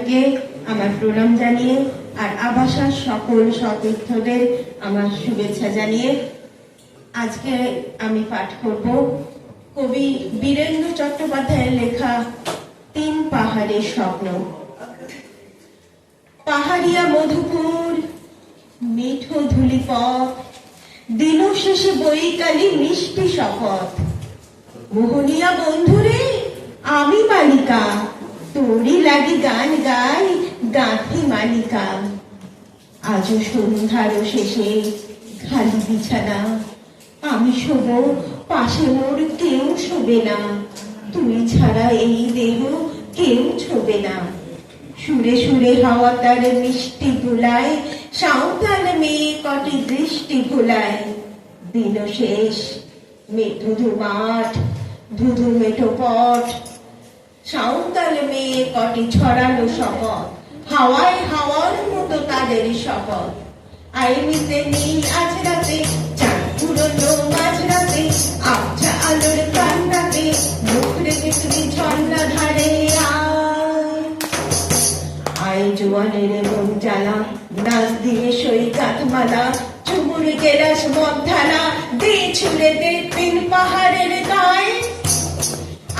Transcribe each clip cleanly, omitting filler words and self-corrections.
সবাইকে আমার প্রণাম জানিয়ে আর আবাসার সকল সতীর্থদের আমার শুভেচ্ছা জানিয়ে আজকে আমি পাঠ করব কবি বীরেন্দ্র চট্টোপাধ্যায়ের লেখা ৩ পাহাড়ের স্বপ্ন। পাহাড়িয়া মধুপুর মিঠো ধুলি পথ, দিন শেষে বৈকালী মিষ্টি শপথ। মোহনিয়া বন্ধুরে আমি বালিকা, তোরই লাগি গান গাই গাঁথি মালিকা। আজও সন্ধ্যার শেষে খালি বিছানা, আমি শোব পাশে মোর কেউ শোবে না। তুমি ছাড়া এই দেহ কেউ ছোবে না। সুরে সুরে হাওয়া তার মিষ্টি ভুলায়, সাঁওতাল মেয়ে কটি দৃষ্টি ভুলায়। দিন শেষ ধুধু মাঠ, ধুধু মেঠো পট, সাঁওতাল মেয়ে কটি ছড়ানো শপথ। হাওয়ায় হাওয়ার মতো তাদের শপথ। আইনিতে নীল আজ রাতে, চাঁদ পুরনো মাঝ রাতে, আবছা আলোর কান্নাতে মুখ রেখে তুমি ঝর্ণা ধারে আয়। জোয়ানের মন জ্বালা, নাচ দিয়ে সই কাঠমালা, চুমুর গেলাস মধ্যালা, দে ছুড়ে দে ৩ পাহাড়ের গায়ে।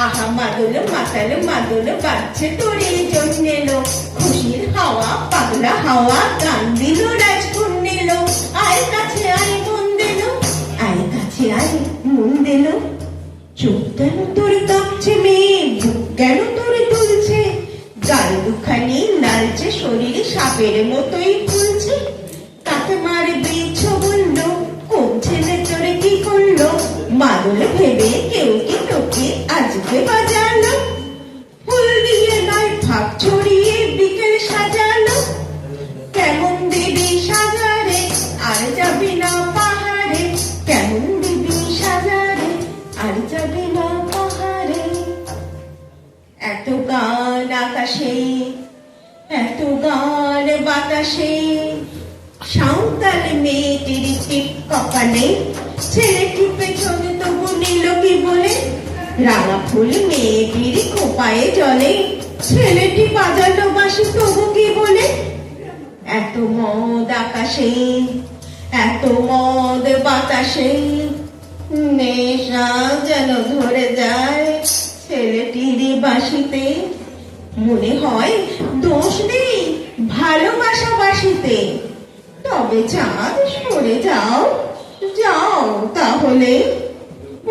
আহা মাদল মাতাল মাদল বাজছে তোরে জন্যেলো, খুশির হাওয়া পাগলা হাওয়া গান দিল রাজগুণ নিল। আয় কাছে আয় মন দিল, আয় কাছে আয় মন দিল। চোখ কেন তোর কাঁপছে মেয়ে, বুক কেন তোর তুলছে, গাল দুখানি নালছে শরীর সাপের মতোই ফুলছে। কাকে মারবে ছো বললো, কোন ছেলে তোরে কি করলো, মাদল ভেবে কেউ কি তোকে আজকে বাজালো। ফুল দিয়ে নয় ভাব ছড়িয়ে বিকেল সাজালো, কেমন দিবি সাজারে আর যাবি না পাহাড়ে। কেমন দিবি সাজারে আর যাবি না পাহাড়ে। এত গান আকাশে, এত গান বাতাসে, সাঁওতাল মেয়েটির টিপ কপালে, ছেলেটি পেছনে তবু নিল কি বলে। রাঙা ফুল মেয়েটির খোপায়ে জলে, ছেলেটি বাজালো বাঁশি তবু কি বলে। এত মদ আকাশে, এত মদ বাতাসে, নেশা যেন ধরে যায় ছেলেটির বাঁশিতে। মনে হয় দোষ নেই ভালোবাসা বাসিতে। তবে চাঁদ সরে যাও, যাও তাহলে।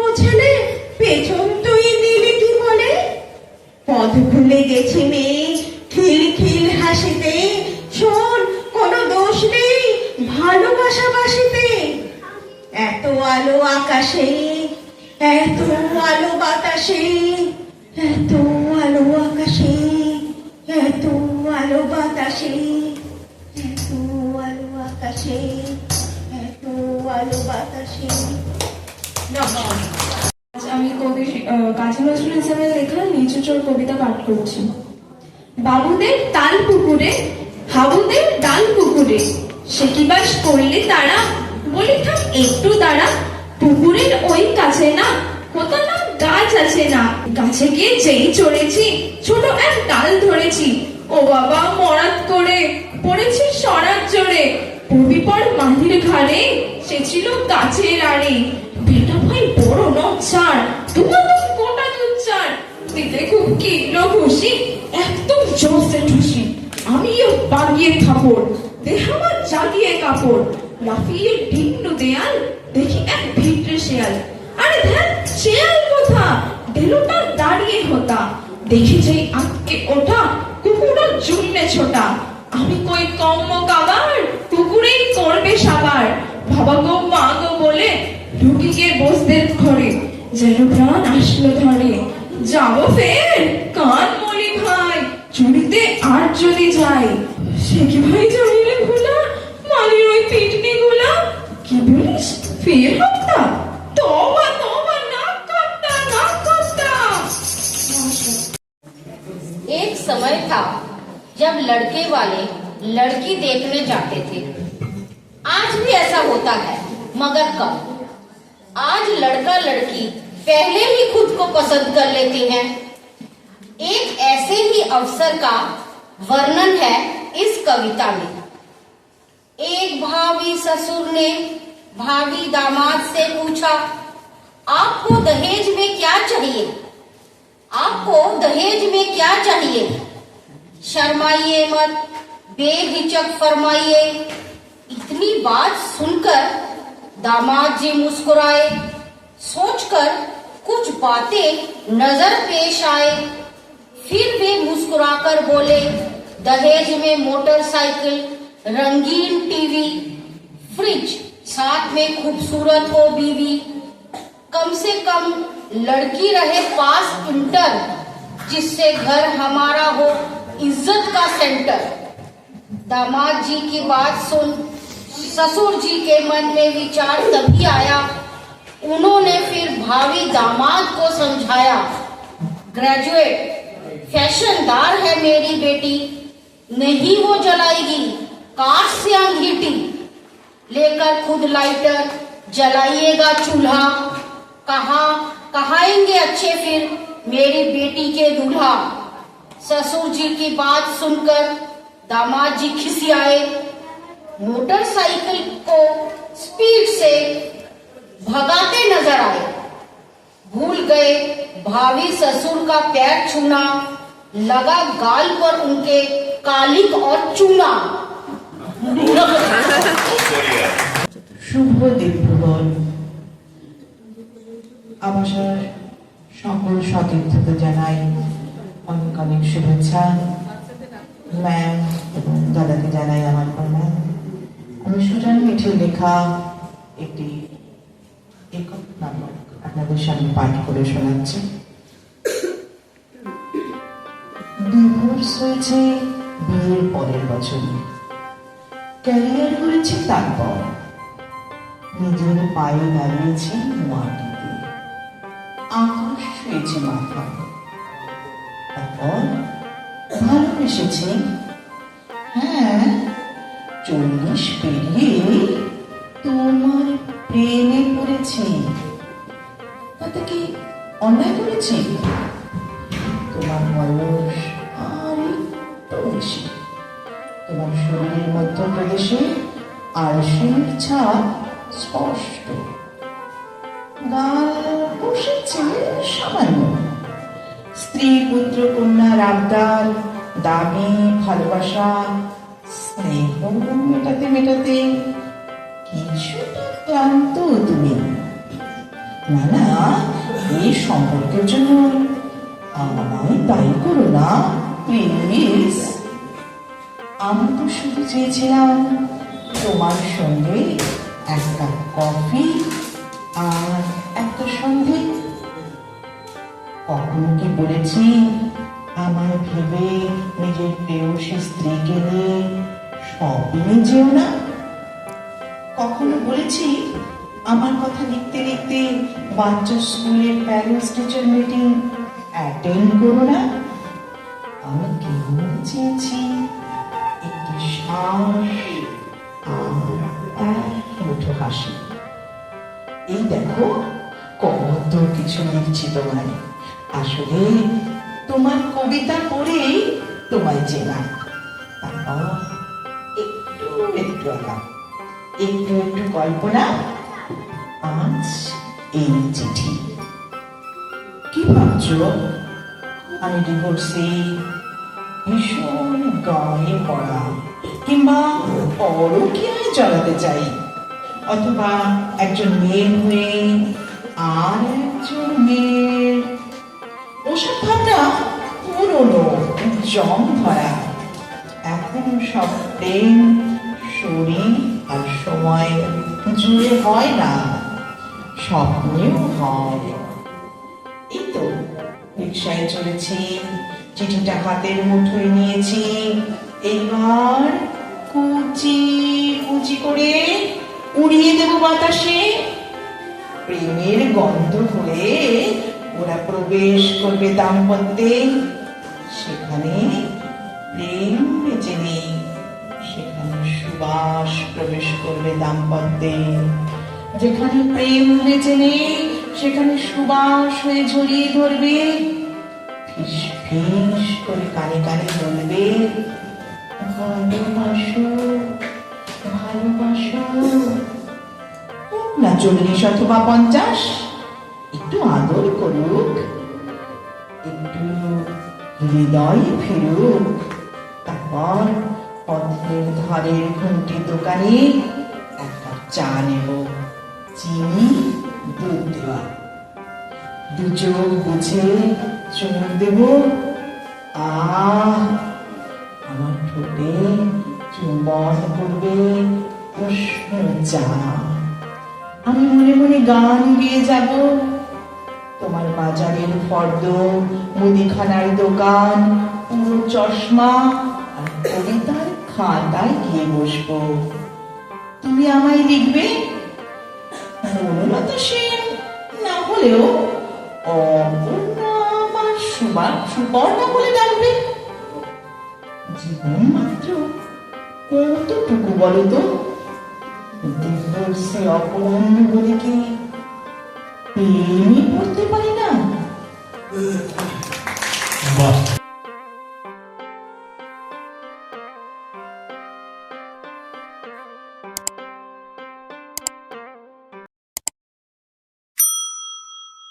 ও ছেলে পেছন তুই দিলি কি বলে। পথ ভুলে গেছি মেয়ে খিল খিল হাসিতে। শোন কোনো দোষ নেই ভালোবাসা বাসিতে। এত আলো আকাশে, এত আলো বাতাসে, এত আলো আকাশে, এত আলো বাতাসে, এত আলো আকাশে, এত আলো বাতাসে। আমি কবি কাজী নজরুল ইসলামের লেখা নিচু চোর কবিতা পাঠ করছি। বাবুদের তাল পুকুরে, হাবুদের ডাল পুকুরে, সে কি বাস করলে তারা, বলি থাক একটু দাঁড়া। পুকুরের ওই কাছে না কত না গাছ আছে না, গাছে গিয়ে যেই চড়েছি ছোট এক ডাল ধরেছি। ও বাবা মরাত করে পড়েছি সরাত জোরে, পবিপর মাহির ঘাড়ে সে ছিল গাছের আড়ে। বেটা ভাই বড় নচ্ছার, তোমাদের গোটা দুচ্চার, দিতে খুব কিলো খুশি, একদম জোসে ঠুসি। আমিও বাগিয়ে থাপড়, দেহ আমার জাগিয়ে কাপড়, লাফিয়ে ডিন্ডু দেয়াল, দেখি এক ভিটে শেয়াল। আরে ধ্যান শেয়াল কোথা, দেলুটা দাঁড়িয়ে হোতা, দেখি যেই আটকে ওঠা কুকুরও জুমনে ছোটা। আমি কই কম্ম কাবার, কুকুরেই করবে সাবার। বাবা গো মা গো বলে ঢুকি গিয়ে বসদের ঘরে, যেন প্রাণ আসলো ধরে। যাবো ফের কান মলি ভাই, চুরিতে আর যদি যাই। সে কি ভাই জানিলে ভোলা, মালির ওই পিটনি গুলা। কি বলিস ফের হত্যা, তবা তবা না করতা না করতা। एक समय था जब लड़के वाले लड़की देखने जाते थे। आज भी ऐसा होता है, मगर कब। आज लड़का लड़की पहले ही खुद को पसंद कर लेती हैं। एक ऐसे ही अवसर का वर्णन है इस कविता में। एक भावी ससुर ने भावी दामाद से पूछा, आपको दहेज में क्या चाहिए? आपको दहेज में क्या चाहिए? शर्माइए मत, बेहिचक फरमाइए। इतनी बात सुनकर दामाद जी मुस्कुराए। सोचकर कुछ बातें नजर पेश आए। फिर वे मुस्कुराकर बोले, दहेज में मोटरसाइकिल, रंगीन टीवी, फ्रिज, साथ में खूबसूरत हो बीवी, कम से कम लड़की रहे पास इंटर, जिससे घर हमारा हो इज्जत का सेंटर। दामाद जी की बात सुन ससुर जी के मन में विचार तभी आया। उन्होंने फिर भावी दामाद को समझाया, ग्रेजुएट फैशनदार है मेरी बेटी, नहीं वो जलाएगी काठ से अंगीठी, लेकर खुद लाइटर जलाइएगा चूल्हा। कहाएंगे अच्छे फिर मेरी बेटी के दूल्हा। ससुर जी की बात सुनकर दामाद जी खिसियाए। मोटरसाइकिल को स्पीड से भगाते नजर आए। भूल गए भावी ससुर का पैर छूना, लगा गाल पर उनके कालिक और चूना। শুভ দীপভুবন। আবাসার সকল সতীর্থকে জানাই অনেক অনেক শুভেচ্ছা। ম্যাম এবং দাদাকে জানাই আমার প্রণাম। আমি সুজান মিঠের লেখা একটি একক নাটক আপনাদের সামনে পাঠ করে শোনাচ্ছি। ডিভোর্স হয়েছে বিয়ের পরের বছরই, ক্যারিয়ার করেছি তারপর, নিজের পায়ে দাঁড়িয়েছি মাটিতে, আকাশ ছুঁয়েছে মাথা। তারপর ভালোবেসেছি, হ্যাঁ 40 পেরিয়ে তোমার প্রেমে পড়েছি। তাতে কি অন্যায় করেছি? তোমার বয়স আর একটু বেশি, তোমার শরীরের মধ্যপ্রদেশে আলসের ছাপ স্পষ্ট, গাল বসেছে সামান্য, স্ত্রী পুত্র কন্যার আবদার, দাবি ভালোবাসা, স্নেহ মেটাতে মেটাতে কিছুটা ক্লান্ত তুমি। না না, এই সম্পর্কের জন্য আমায় দায়ী করো না প্লিজ। আমি তো শুধু চেয়েছিলাম তোমার সঙ্গে এক কাপ কফি আর একটা সন্ধে। কখনো কি বলেছি আমায় ভেবে নিজের প্রেয়সী স্ত্রীকে নিয়ে শপিংয়ে যেও না? কখনো বলেছি আমার কথা লিখতে লিখতে বাচ্চার স্কুলের প্যারেন্টস টিচার মিটিং অ্যাটেন্ড করো না? আমি কেবল চেয়েছি একটি শ্বাস আর এক মুঠো হাসি। এই দেখো কত কিছু লিখছি তোমায়, আসলে তোমার কবিতা পড়েই তোমায় চেনা। তারপর একটু একটু আলাপ, একটু একটু কল্পনা, আজ এই চিঠি। কি ভাবছো আমি ডিভোর্সে ভীষণ গায়ে পড়া কিংবা পরকীয়ায় চলাতে চাই, অথবা একজন মেয়ের হয়ে আর একজন মেয়ের? ওসব ভাবনা পুরনো, জং ধরা। এখন সব প্রেম শরীর আর সময় জুড়ে হয় না, স্বপ্নেও হয়। এই তো রিক্সায় চলেছি, চিঠিটা হাতের মুঠোয় নিয়েছি, এইবার কুচি কুচি করে উড়িয়ে দেব বাতাসে। প্রেমের গন্ধ হয়ে ওরা প্রবেশ করবে দাম্পত্যে, সেখানে প্রেম বেঁচে নেই, সেখানে সুবাস প্রবেশ করবে দাম্পত্যে। যেখানে প্রেম বেঁচে নেই সেখানে সুবাস হয়ে ঝরিয়ে ধরবে ফিস ফিস করে কানে কানে বলবে, ভালোবাসো ভালোবাসো। না 40 অথবা 50, একটু আদর করুক, একটু হৃদয় ফিরুক। তারপর পথের ধারের ঘুমটি দোকানে এক কাপ চা নেব, চিনি দুধ দেওয়া। দু চোখ বুঝে চুমুক দেব। আমার ঠোঁটে চুম্বন করবে প্রশ্ন চা। আমি মনে মনে গান গেয়ে যাব। তোমার বাজারের ফর্দ, মুদিখানার দোকান, পুরো চশমা আর কবিতার খাতায় গিয়ে বসবো। তুমি আমায় লিখবে বনলতা সেন না হলেও অপর্ণা বা সুপর্ণা বলে ডাকবে। জীবন মাত্র কতটুকু বলো তো? সে অপরাহ্ন বলে কি প্রেমই পড়তে পারি না? বাহ,